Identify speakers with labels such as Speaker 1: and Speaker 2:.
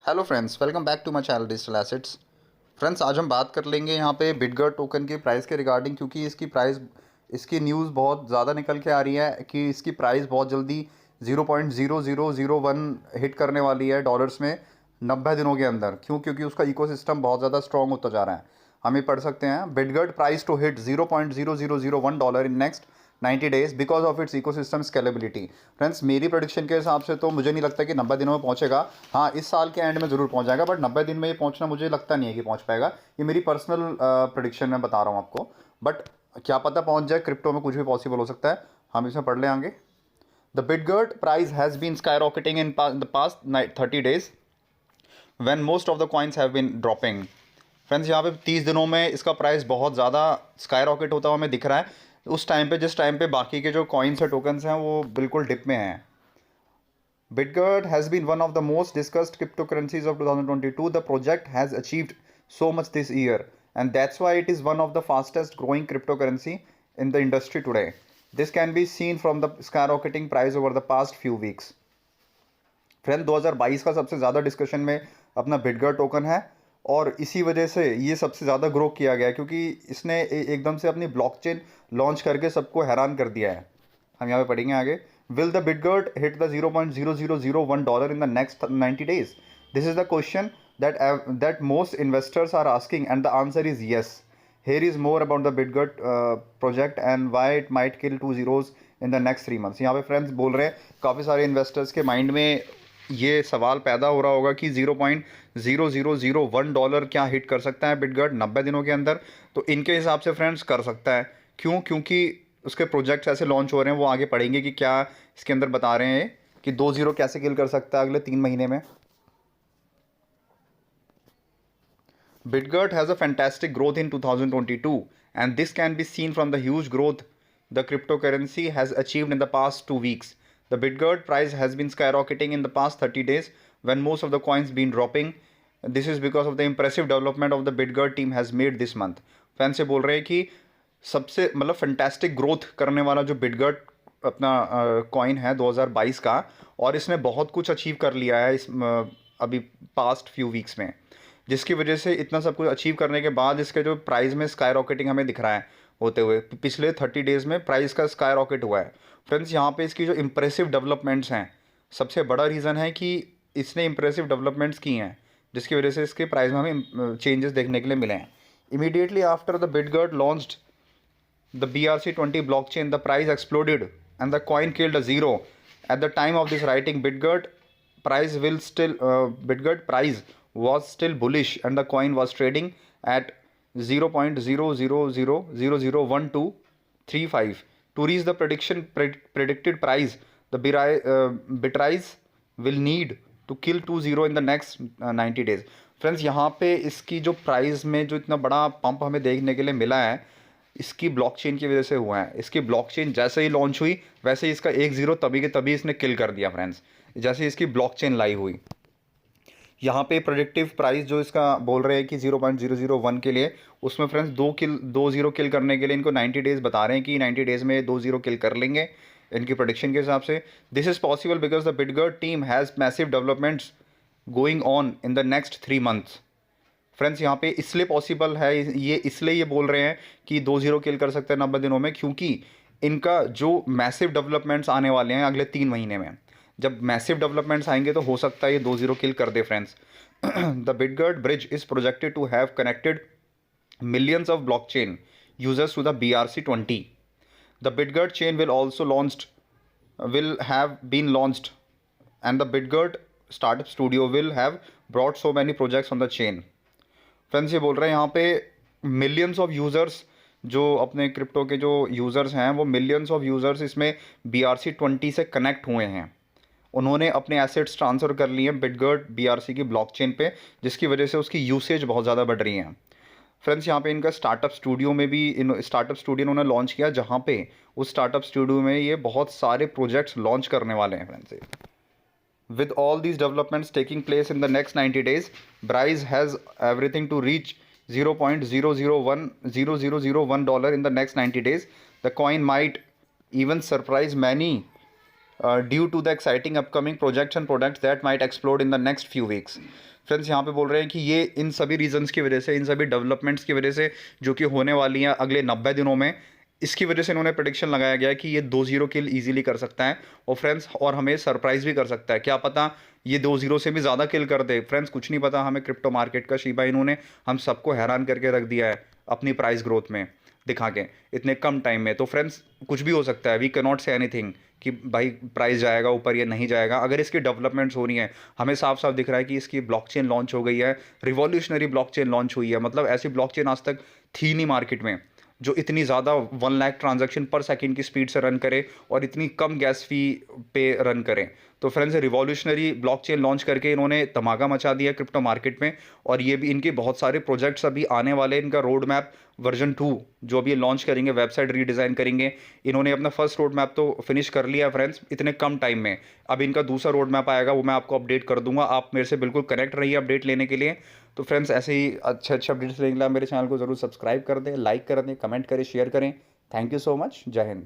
Speaker 1: Hello friends, welcome back to my channel Digital Assets. Friends, आज हम बात कर लेंगे यहाँ पे बिटगर्ट टोकन के प्राइस के रिगार्डिंग, क्योंकि इसकी न्यूज़ बहुत ज़्यादा निकल के आ रही है कि इसकी प्राइस बहुत जल्दी 0.0001 हिट करने वाली है डॉलर्स में 90 दिनों के अंदर। क्योंकि उसका इकोसिस्टम बहुत ज़्यादा स्ट्रॉन्ग होता जा रहा है। हम ये पढ़ सकते हैं, Bitgert price to hit $0.0001 in next 90 days because of its ecosystem scalability. Friends, मेरी प्रोडिक्शन के हिसाब से तो मुझे नहीं लगता कि 90 दिनों में पहुंचेगा। हाँ, इस साल के एंड में ज़रूर पहुंच जाएगा, बट 90 दिन में ये पहुंचना मुझे लगता नहीं है कि पहुंच पाएगा। ये मेरी पर्सनल प्रोडिक्शन में बता रहा हूँ आपको, बट क्या पता पहुंच जाए। क्रिप्टो में कुछ भी पॉसिबल हो सकता है। हम इसमें पढ़ लें आगे। The Bitgert price has been skyrocketing in the past 30 days when most of the coins have been dropping। Friends, यहाँ पे 30 दिनों में इसका प्राइस बहुत ज़्यादा स्काई रॉकेट होता हुआ हमें दिख रहा है। उस टाइम पे जिस टाइम पे बाकी के जो कॉइन्स और टोकन्स हैं वो बिल्कुल डिप में हैं। Bitgert has been one of the most discussed cryptocurrencies of 2022. The project has achieved so much this year, and that's why it is one of the fastest growing cryptocurrency in the industry today. This can be seen from the skyrocketing price over the past few weeks. Friend, 2022 का सबसे ज़्यादा discussion में अपना Bitgert token है, और इसी वजह से ये सबसे ज़्यादा ग्रो किया गया, क्योंकि इसने एकदम से अपनी ब्लॉकचेन लॉन्च करके सबको हैरान कर दिया है। हम यहाँ पे पढ़ेंगे आगे। Will the Bitgert hit the $0.0001 in the next 90 days? This is the question that most investors are asking, and the answer is yes. Here is more about the Bitgert project and why it might kill 2 zeros in the next 3 months। यहाँ पे friends बोल रहे हैं, काफ़ी सारे investors के mind में ये सवाल पैदा हो रहा होगा कि $0.0001 क्या हिट कर सकता है बिटगर्ट 90 दिनों के अंदर। तो इनके हिसाब से फ्रेंड्स कर सकता है। क्योंकि उसके प्रोजेक्ट्स ऐसे लॉन्च हो रहे हैं, वो आगे पढ़ेंगे कि क्या इसके अंदर बता रहे हैं कि 2 जीरो कैसे किल कर सकता है अगले 3 महीने में। Bitgert has a fantastic growth in 2022, and this can be seen from the huge growth the cryptocurrency has achieved in the past 2 weeks. The Bitgert price has been skyrocketing in the past 30 days when most of the coins been dropping. This is because of the impressive development of the Bitgert team has made this month. Fan से बोल रहे हैं कि सबसे मतलब fantastic growth करने वाला जो बिटगर्ट अपना कॉइन है 2022 का, और इसने बहुत कुछ अचीव कर लिया है इस अभी पास्ट फ्यू वीक्स में, जिसकी वजह से इतना सब कुछ अचीव करने के बाद इसके जो प्राइस में स्काई रॉकेटिंग हमें दिख रहा है होते हुए। पिछले 30 डेज़ में प्राइस का स्काई रॉकेट हुआ है। फ्रेंड्स, यहाँ पे इसकी जो इम्प्रेसिव डेवलपमेंट्स हैं, सबसे बड़ा रीज़न है कि इसने इम्प्रेसिव डेवलपमेंट्स की हैं, जिसकी वजह से इसके प्राइस में हमें चेंजेस देखने के लिए मिले हैं। Immediately after the Bitgert launched the BRC20 blockchain, the price exploded and the coin killed a zero. At the time of this writing, Bitgert price was still bullish and the coin was trading at 0.0000001235. To reach the predicted price, the Bitrise will need to kill 20 in the next 90 days. Friends, यहाँ पे इसकी जो price में जो इतना बड़ा pump हमें देखने के लिए मिला है, इसकी ब्लॉकचेन की वजह से हुआ है। इसकी ब्लॉकचेन जैसे ही लॉन्च हुई वैसे ही इसका 1 जीरो तभी के तभी इसने किल कर दिया फ्रेंड्स, जैसे ही इसकी ब्लॉकचेन लाइव हुई। यहाँ पे प्रोडिक्टिव प्राइस जो इसका बोल रहे हैं कि 0.001 के लिए, उसमें फ्रेंड्स 2 जीरो किल करने के लिए इनको 90 डेज़ बता रहे हैं कि 90 डेज़ में 2 जीरो किल कर लेंगे इनकी प्रोडिक्शन के हिसाब से। This is possible because the Bitgert team has massive developments going on in the next 3 months। Friends, यहाँ पे इसलिए पॉसिबल है, ये इसलिए ये बोल रहे हैं कि 2 जीरो किल कर सकते हैं 90 दिनों में, क्योंकि इनका जो मैसिव डेवलपमेंट्स आने वाले हैं अगले 3 महीने में। जब मैसिव डेवलपमेंट्स आएंगे तो हो सकता है ये 2 जीरो किल कर दे friends. The Bitgert bridge is projected to have connected millions of blockchain users to the BRC20. The Bitgert chain will have been launched, and the Bitgert startup studio will have brought so many projects on the chain. Friends, ये बोल रहे हैं यहाँ पे millions of users जो अपने crypto के जो यूज़र्स हैं, वो मिलियंस ऑफ यूज़र्स इसमें BRC20 से कनेक्ट हुए हैं। उन्होंने अपने एसेट्स ट्रांसफ़र कर लिए हैं बिटगर्ट BRC की ब्लॉकचेन पे, जिसकी वजह से उसकी यूसेज बहुत ज़्यादा बढ़ रही है। फ्रेंड्स, यहाँ पे इनका स्टार्टअप स्टूडियो में भी स्टार्टअप स्टूडियो उन्होंने लॉन्च किया, जहाँ पे उस स्टार्टअप स्टूडियो में ये बहुत सारे प्रोजेक्ट्स लॉन्च करने वाले हैं friends. With all these developments taking place in the next 90 days, Bryce has everything to reach $0.0001 in the next 90 days. The coin might even surprise many due to the exciting upcoming projects and products that might explode in the next few weeks. Friends यहाँ पे बोल रहे हैं कि ये इन सभी reasons की वजह से, इन सभी डेवलपमेंट्स की वजह से जो कि होने वाली हैं अगले 90 दिनों में, इसकी वजह से इन्होंने प्रेडिक्शन लगाया गया है कि ये 2-0 किल ईजिली कर सकता है। और फ्रेंड्स और हमें सरप्राइज भी कर सकता है, क्या पता ये 2-0 से भी ज़्यादा किल कर दे। फ्रेंड्स कुछ नहीं पता हमें, क्रिप्टो मार्केट का शिबा इनू ने हम सबको हैरान करके रख दिया है अपनी प्राइस ग्रोथ में दिखा के इतने कम टाइम में। तो फ्रेंड्स कुछ भी हो सकता है, we can not say anything कि भाई प्राइस जाएगा ऊपर या नहीं जाएगा। अगर इसकी डेवलपमेंट्स हो रही हैं, हमें साफ साफ दिख रहा है कि इसकी ब्लॉकचेन लॉन्च हो गई है, रिवॉल्यूशनरी ब्लॉकचेन लॉन्च हुई है। मतलब ऐसी ब्लॉकचेन आज तक थी नहीं मार्केट में जो इतनी ज़्यादा 1 लाख ट्रांजैक्शन पर सेकंड की स्पीड से रन करे और इतनी कम गैस फी पे रन करें। तो फ्रेंड्स रिवॉल्यूशनरी ब्लॉकचेन लॉन्च करके इन्होंने धमाका मचा दिया क्रिप्टो मार्केट में। और ये भी इनके बहुत सारे प्रोजेक्ट्स अभी आने वाले, इनका रोड मैप वर्जन 2 जो अभी लॉन्च करेंगे, वेबसाइट रीडिज़ाइन करेंगे। इन्होंने अपना फर्स्ट रोड मैप तो फिनिश कर लिया फ्रेंड्स इतने कम टाइम में। अब इनका दूसरा रोड मैप आएगा, वो मैं आपको अपडेट कर दूंगा। आप मेरे से बिल्कुल कनेक्ट रहिए अपडेट लेने के लिए। तो फ्रेंड्स ऐसे ही अच्छे अच्छे अपडेट्स लेने के लिए आप मेरे चैनल को जरूर सब्सक्राइब कर दें, लाइक कर दें, कमेंट करें, शेयर करें। Thank you so much. जय हिंद।